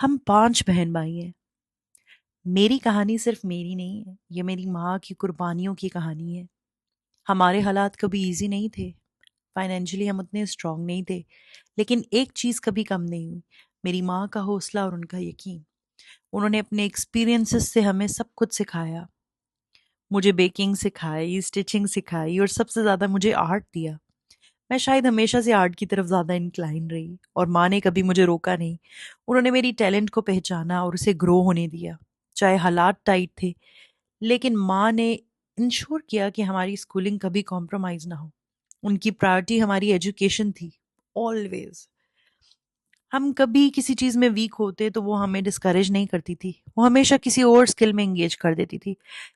हम 5 बहन भाई हैं। मेरी कहानी सिर्फ मेरी नहीं है, ये मेरी माँ की कुर्बानियों की कहानी है। हमारे हालात कभी इजी नहीं थे, फाइनेंशियली हम उतने स्ट्रांग नहीं थे, लेकिन एक चीज़ कभी कम नहीं हुई, मेरी माँ का हौसला और उनका यकीन। उन्होंने अपने एक्सपीरियंसेस से हमें सब कुछ सिखाया। मुझे बेकिंग सिखाई, स्टिचिंग सिखाई और सबसे ज़्यादा मुझे आर्ट दिया। मैं शायद हमेशा से आर्ट की तरफ ज़्यादा इंक्लाइन रही और माँ ने कभी मुझे रोका नहीं। उन्होंने मेरी टैलेंट को पहचाना और उसे ग्रो होने दिया। चाहे हालात टाइट थे, लेकिन माँ ने इंश्योर किया कि हमारी स्कूलिंग कभी कॉम्प्रोमाइज़ ना हो। उनकी प्रायोरिटी हमारी एजुकेशन थी, ऑलवेज। हम कभी किसी चीज़ में वीक होते तो वो हमें डिस्करेज नहीं करती थी, वो हमेशा किसी और स्किल में एंगेज कर देती थी,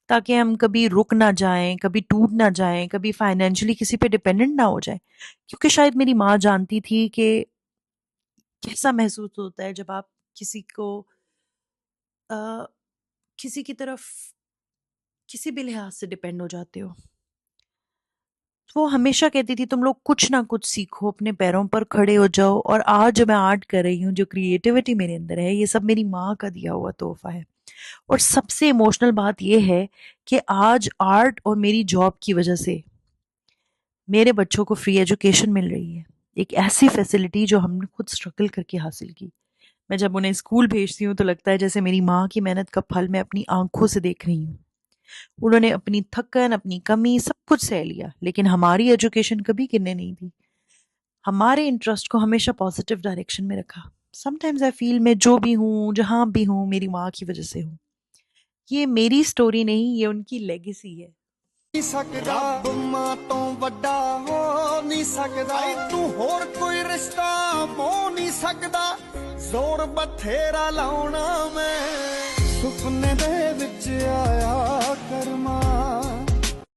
ताकि हम कभी रुक ना जाएं, कभी टूट ना जाएं, कभी फाइनेंशियली किसी पे डिपेंडेंट ना हो जाएं। क्योंकि शायद मेरी माँ जानती थी कि कैसा महसूस होता है जब आप किसी को अ, किसी की तरफ किसी भी लिहाज से डिपेंड हो जाते हो। वो हमेशा कहती थी तुम लोग कुछ ना कुछ सीखो, अपने पैरों पर खड़े हो जाओ। और आज जो मैं आर्ट कर रही हूँ, जो क्रिएटिविटी मेरे अंदर है, ये सब मेरी माँ का दिया हुआ तोहफा है। और सबसे इमोशनल बात यह है कि आज आर्ट और मेरी जॉब की वजह से मेरे बच्चों को फ्री एजुकेशन मिल रही है। एक ऐसी फैसिलिटी जो हमने खुद स्ट्रगल करके हासिल की। मैं जब उन्हें स्कूल भेजती हूँ तो लगता है जैसे मेरी माँ की मेहनत का फल मैं अपनी आंखों से देख रही हूँ। उन्होंने अपनी थकन, अपनी कमी सब कुछ सह लिया, लेकिन हमारी एजुकेशन कभी गिरने नहीं दी। हमारे इंटरेस्ट को हमेशा पॉजिटिव डायरेक्शन में रखा। समटाइम्स आई फील मैं जो भी हूँ, जहाँ भी हूँ, मेरी माँ की वजह से हूँ। ये मेरी स्टोरी नहीं, ये उनकी लेगेसी है। नहीं सकदा रब मां तो वड्डा हो नहीं सकदा तू होर कोई रिश्ता हो नहीं सकदा जोर बथेरा लाउना मैं सुपने दे विच आया